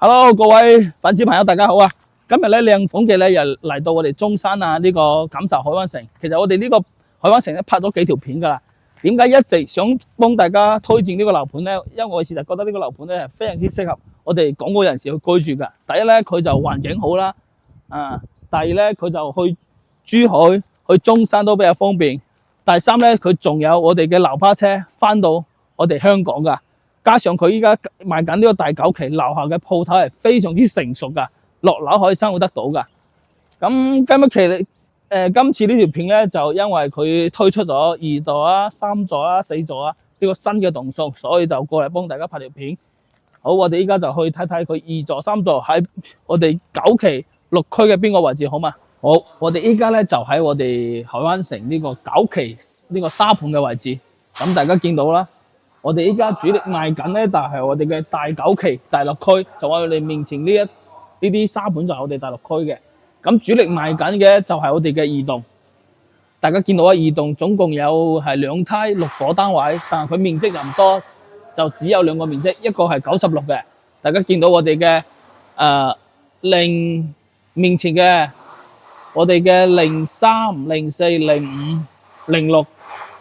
Hello，各位粉絲朋友，大家好啊！今日咧靚房嘅咧又嚟到我哋中山啊呢個錦繡海灣城。其實我哋呢個海灣城咧拍咗幾條片噶啦。點解一直想幫大家推薦呢個樓盤咧？因為我事實覺得呢個樓盤咧係非常之適合我哋港澳人士去居住噶。第一咧佢就環境好啦，第二咧佢就去珠海、去中山都比較方便。第三咧佢仲有我哋嘅樓巴車翻到我哋香港噶。加上佢依家賣緊呢個第9期，樓下嘅鋪頭係非常之成熟噶，落樓可以生活得到噶。咁今次呢條片咧，就因為佢推出咗2座啊、3座啊、4座啊呢個新嘅棟數，所以就過嚟幫大家拍條片。好，我哋依家就去睇睇佢2座、3座喺我哋9期6區嘅邊個位置，好嘛？好，我哋依家咧就喺我哋海灣城呢個9期呢個沙盤嘅位置，咁大家見到啦。我哋依家主力賣緊咧，就係我哋嘅第9期第6區，就喺我哋面前呢啲沙盤就係我哋第6區嘅。咁主力賣緊嘅就係我哋嘅2棟，大家見到啊，2棟總共有係2梯6伙單位，但係佢面積就唔多，就只有2個面積，一個係96嘅。大家見到我哋嘅面前嘅我哋嘅03、04、05、06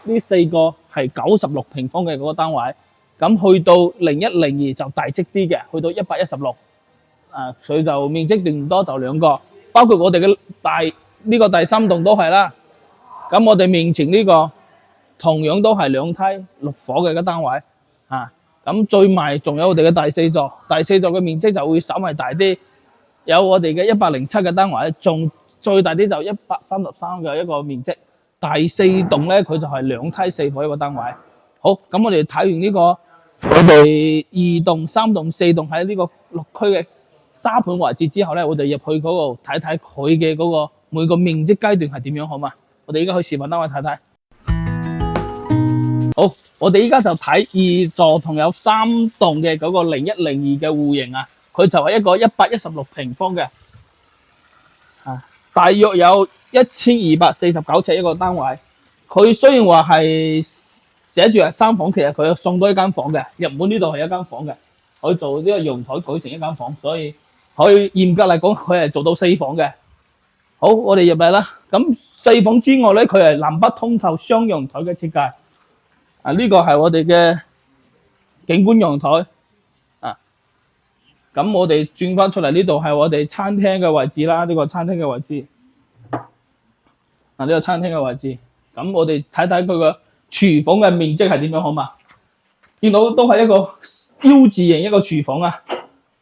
呢4個。係96平方嘅嗰個單位，咁去到01、02就大積啲嘅，去到116，所以就面積唔多，就2個，包括我哋嘅呢個第3棟都係啦。咁我哋面前呢個同樣都係2梯6伙嘅個單位，咁最賣仲有我哋嘅第4座，第4座嘅面積就會稍微大啲，有我哋嘅107嘅單位，仲最大啲就133嘅一個面積。第4棟咧，佢就係2梯4伙一個單位。好，咁我哋睇完呢個我哋2棟、3棟、4棟喺呢個6區嘅沙盤位置之後咧，我哋入去嗰度睇睇佢嘅嗰個每個面積階段係點樣，好嘛？我哋依家去示範單位睇睇。好，我哋依家就睇2座同有3棟嘅嗰個01、02嘅戶型啊，佢就係一個116平方嘅，大約有1249尺一個單位。佢雖然話係寫住係3房，其實佢有送多一間房嘅。入門呢度係一間房嘅，可以做呢個陽台改成一間房，所以可以嚴格嚟講，佢係做到4房嘅。好，我哋入嚟啦。咁4房之外咧，佢係南北通透雙陽台嘅設計。呢個係我哋嘅景觀陽台。咁我哋轉翻出嚟呢度係我哋餐廳嘅位置啦，呢個餐廳嘅位置。呢個餐廳嘅位置。咁我哋睇睇佢個廚房嘅面積係點樣，好嘛？見到都係一個 U 字形一個廚房啊。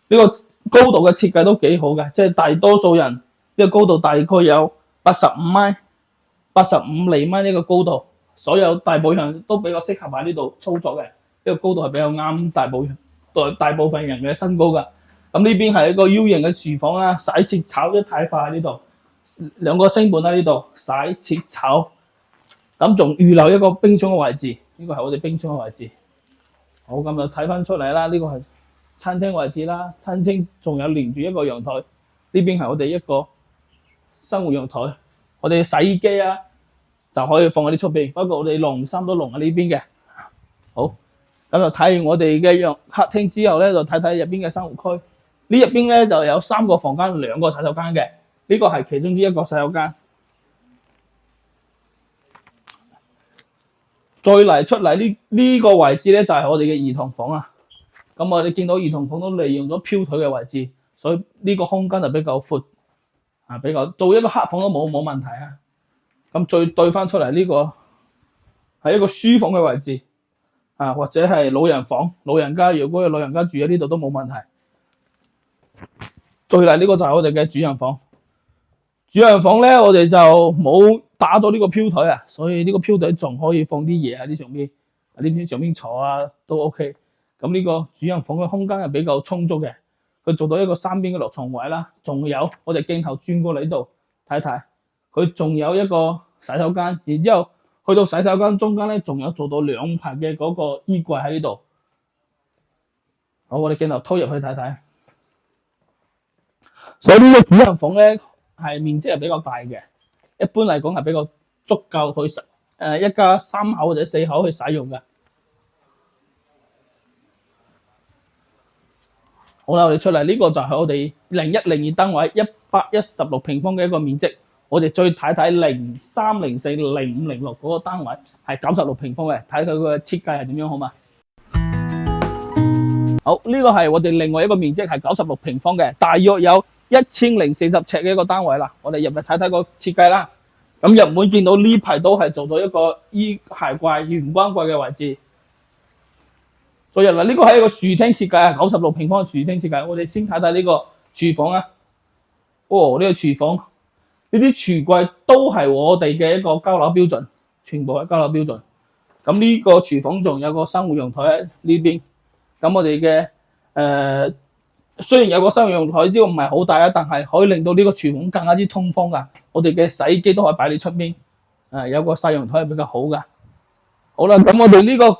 呢個高度嘅設計都幾好嘅，即係大多數人呢個高度大概有85米、85厘米呢個高度，所有大部分人都比較適合喺呢度操作嘅。呢個高度係比較啱大部分人嘅身高㗎。咁呢邊係一個 U 型嘅廚房啦，洗切炒一體化喺呢度，2個星盆喺呢度洗切炒。咁仲預留一個冰箱嘅位置，呢個係我哋冰箱嘅位置。好，咁就睇翻出嚟啦，呢個係餐廳位置啦，餐廳仲有連住一個陽台，呢邊係我哋一個生活陽台。我哋洗衣機啊就可以放喺呢出邊，不過我哋晾衫都晾喺呢邊嘅。好，咁就睇完我哋嘅客廳之後咧，就睇睇入邊嘅生活區。呢入邊咧就有3個房間、2個洗手間嘅，呢個係其中之一個洗手間。再嚟出嚟呢個位置咧，就係我哋嘅兒童房啊。咁我哋見到兒童房都利用咗飄腿嘅位置，所以呢個空間就比較闊，比較做一個客房都冇問題啊。咁再對翻出嚟呢個係一個書房嘅位置，或者係老人房，老人家如果有老人家住喺呢度都冇問題。再嚟呢個就係我哋嘅主人房。主人房咧，我哋就冇打到呢個飄腿啊，所以呢個飄腿仲可以放啲嘢喺呢上邊，喺呢邊上邊坐啊都 OK。咁呢個主人房嘅空間係比較充足嘅，佢做到一個3邊嘅落床位啦，仲有我哋鏡頭轉過嚟呢度睇睇，佢仲有一個洗手間，然之後去到洗手間中間咧，仲有做到2排嘅嗰個衣櫃喺呢度。好，我哋鏡頭推入去睇睇。所以呢個主人房咧係面積係比較大嘅，一般嚟講係比較足夠去一家3口或者4口去使用嘅。好啦，我哋出嚟呢個就係我哋0102單位116平方嘅一個面積。我哋再睇睇03040506嗰個單位係96平方嘅，睇佢個設計係點樣好嘛？好，呢個係我哋另外一個面積係96平方嘅，大約有1040尺嘅一個單位啦。我哋入嚟睇睇個設計啦。咁入門見到呢排都係做咗一個衣鞋櫃、玄關櫃嘅位置。再入嚟呢個係一個廚廳設計啊，96平方嘅廚廳設計。我哋先睇睇呢個廚房啊。哦，呢個廚房呢啲櫥櫃都係我哋嘅一個交樓標準，全部係交樓標準。咁呢個廚房仲有個生活陽台喺呢邊。咁我哋嘅雖然有個生活陽台，呢個唔係好大啊，但係可以令到呢個廚房更加之通風噶。我哋嘅洗衣機都可以擺喺出邊，有個細陽台係比較好噶。好啦，咁我哋呢個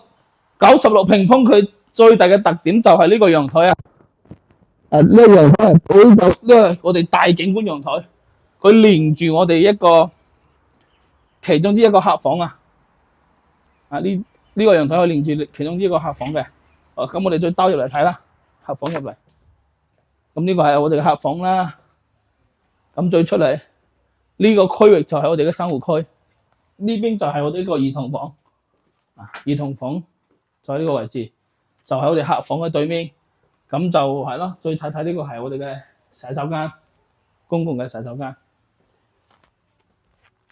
96平方佢最大嘅特點就係呢個陽台啊。呢個陽台係呢個我哋大景觀陽台，佢連住我哋一個其中之一個客房啊。呢個陽台可以連住其中之一個客房嘅。咁我哋再兜入嚟睇啦，客房入嚟。咁呢個係我哋嘅客房啦。咁再出嚟呢個區域就係我哋嘅生活區，呢邊就係我哋呢個兒童房。兒童房就喺呢個位置，就喺我哋客房嘅對面。咁就係咯，再睇睇呢個係我哋嘅洗手間，公共嘅洗手間。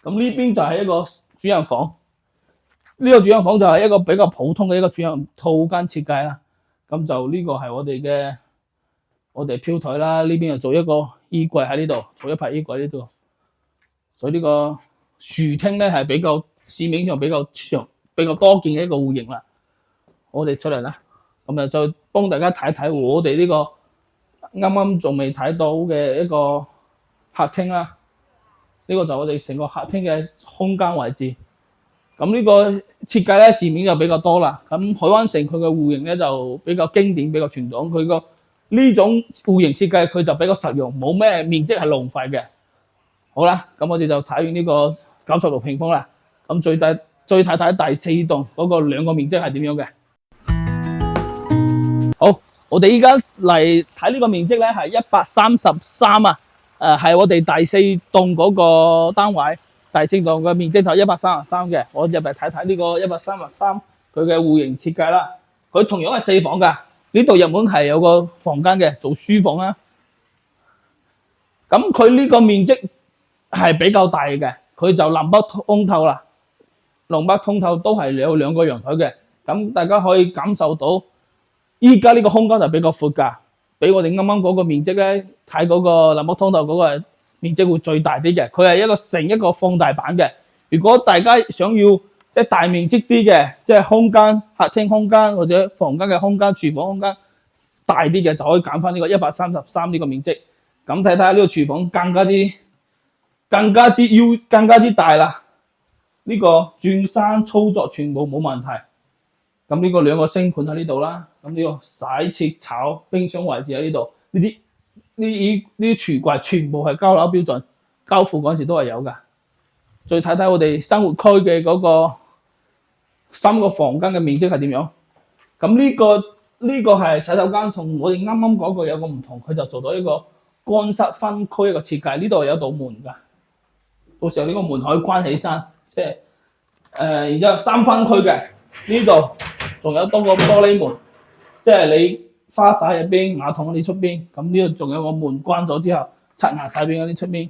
咁呢邊就係一個主人房。呢個主人房就係一個比較普通嘅一個主人套間設計啦。咁就呢個係我哋飄台啦，呢邊又做一個衣櫃喺呢度，做一排衣櫃呢度。所以呢個廚廳咧係比較市面上比較多見嘅一個戶型啦。我哋出嚟啦，咁就再幫大家睇睇我哋呢個啱啱仲未睇到嘅一個客廳啦。呢個就我哋成個客廳嘅空間位置。咁呢個設計咧，市面就比較多啦。咁海灣城佢嘅戶型咧就比較經典，比較傳統。佢個呢種戶型設計佢就比較實用，冇咩面積係浪費嘅。好啦，咁我哋就睇完呢個96平方啦。咁再睇睇第四棟嗰個兩個面積係點樣嘅。好，我哋依家嚟睇呢個面積咧係133啊。係我哋第四棟嗰個單位。第四棟嘅面積就133嘅，我入嚟睇睇呢個133佢嘅戶型設計啦。佢同樣係4房㗎，呢度入門係有個房間嘅，做書房啦。咁佢呢個面積係比較大嘅，佢就南北通透啦，南北通透都係有兩個陽台嘅。咁大家可以感受到，依家呢個空間就比較闊㗎，比我哋啱啱嗰個面積咧睇嗰個南北通透嗰個面積會最大啲嘅，佢係成一個放大版嘅。如果大家想要即係大面積啲嘅，即係空間、客廳空間或者房間嘅空間、廚房空間大啲嘅，就可以揀翻呢個133呢個面積。咁睇睇下呢個廚房更加之大啦。呢個轉山操作全部冇問題。咁呢個兩個星盤喺呢度啦。咁呢個洗切炒冰箱位置喺呢度，呢啲櫥櫃全部係交樓標準，交付嗰陣時都係有㗎。再睇睇我哋生活區嘅嗰個3個房間嘅面積係點樣。咁呢個係洗手間，同我哋啱啱嗰個有個唔同，佢就做到一個乾濕分區一個設計。呢度有一道門㗎，到時候呢個門可以關起身，即係然之後3分區嘅。呢度仲有多個玻璃門，即係你花灑入邊、馬桶嗰啲出邊，咁呢度仲有個門關咗之後，刷牙洗邊嗰啲出邊，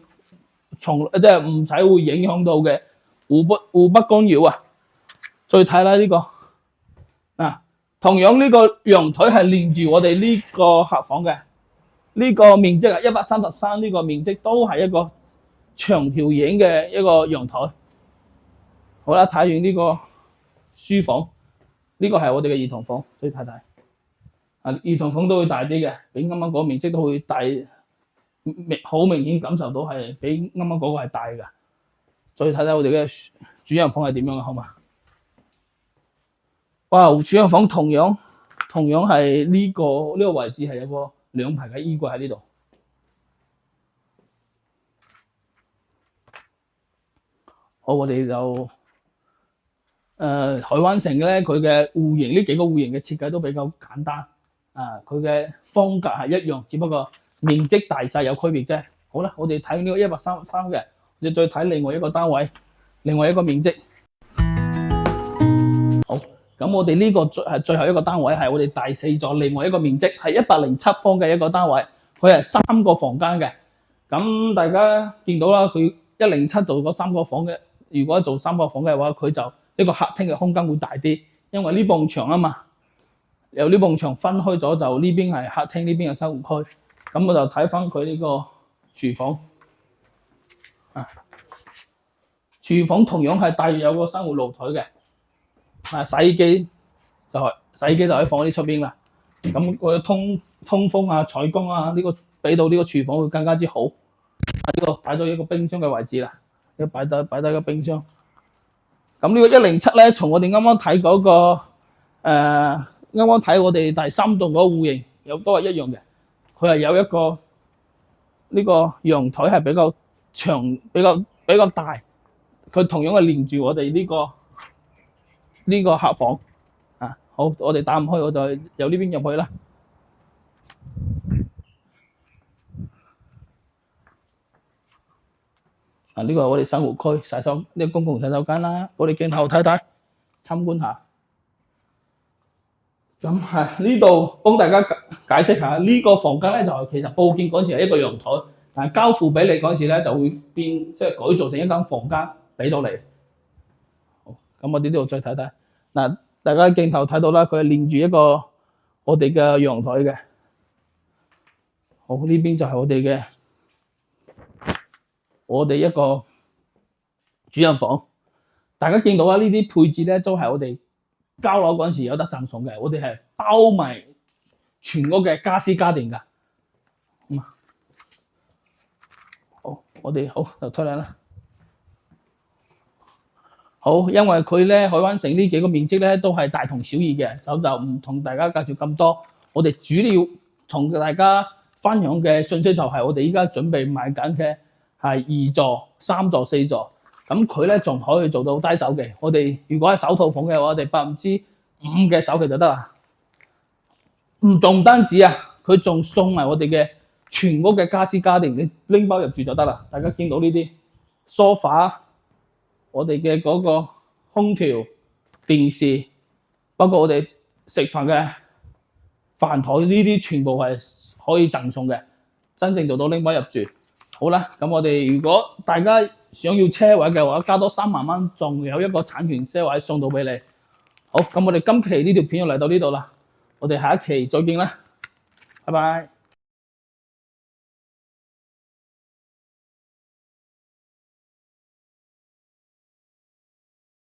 即係唔使會影響到嘅，互不干擾啊！再睇啦呢個，同樣呢個陽台係連住我哋呢個客房嘅，呢個面積係133，呢個面積都係一個長條形嘅一個陽台。好啦，睇完呢個書房，呢個係我哋嘅兒童房，再睇睇。兒童房都會大啲嘅，比啱啱嗰個面積都會大，好明顯感受到係比啱啱嗰個係大嘅。再睇睇我哋嘅主人房係點樣嘅，好嘛？哇！主人房同樣係呢個位置係有個2排嘅衣櫃喺呢度。好，我哋就海灣城咧，佢嘅戶型呢幾個戶型嘅設計都比較簡單。佢嘅風格係一樣，只不過面積大細有區別啫。好啦，我哋睇呢個133嘅，我哋再睇另外一個單位，另外一個面積。好，咁我哋呢個係最後一個單位，係我哋第4座另外一個面積，係107方嘅一個單位，佢係3個房間嘅。咁大家見到啦，佢107度嗰3個房嘅，如果做3個房嘅話，佢就呢個客廳嘅空間會大啲，因為呢埲牆啊嘛，由呢埲牆分開咗，就呢邊係客廳，呢邊係生活區。咁我就睇翻佢呢個廚房，廚房同樣係帶有個生活露台嘅，洗衣機就可以放喺出邊啦。咁佢通風啊、採光啊，呢個俾到呢個廚房會更加之好。呢個擺咗一個冰箱嘅位置啦，擺低個冰箱。咁呢個107咧，從我哋啱啱睇嗰個啱啱睇我哋第3棟嗰個戶型都係一樣嘅，佢係有一個呢個陽台係比較長、比較大，佢同樣係連住我哋呢個客房。好，我哋打唔開，我就由呢邊入去啦。呢個係我哋生活區呢個公共洗手間啦，我哋鏡頭睇睇，參觀下。咁係呢度幫大家解釋下，呢個房間咧就其實報建嗰時係一個陽台，但係交付俾你嗰時咧就會變即係改造成一間房間俾到你。好，咁我哋呢度再睇睇。嗱，大家鏡頭睇到啦，佢係連住一個我哋嘅陽台嘅。好，呢邊就係我哋一個主人房，大家見到啊，呢啲配置咧都係我哋交樓嗰陣時有得贈送嘅，我哋係包埋全屋嘅家私家電㗎。好，我哋好就推嚟啦。好，因為佢咧海灣城呢幾個面積咧都係大同小異嘅，就唔同大家介紹咁多。我哋主要同大家分享嘅信息就係我哋依家準備買緊嘅係2座、3座、4座，咁佢咧仲可以做到低首期。我哋如果係首套房嘅話，我哋5%嘅首期就得啦。仲唔單止啊，佢仲送埋我哋嘅全屋嘅家私家電，你拎包入住就得啦。大家見到呢啲梳化，我哋嘅嗰個空調、電視，包括我哋食飯嘅飯台，呢啲全部係可以贈送嘅，真正做到拎包入住。好啦，咁我哋如果大家想要車位嘅話，加多3萬蚊，仲有一個產權車位送到俾你。好，咁我哋今期呢條片就嚟到呢度啦，我哋下一期再見啦，拜拜。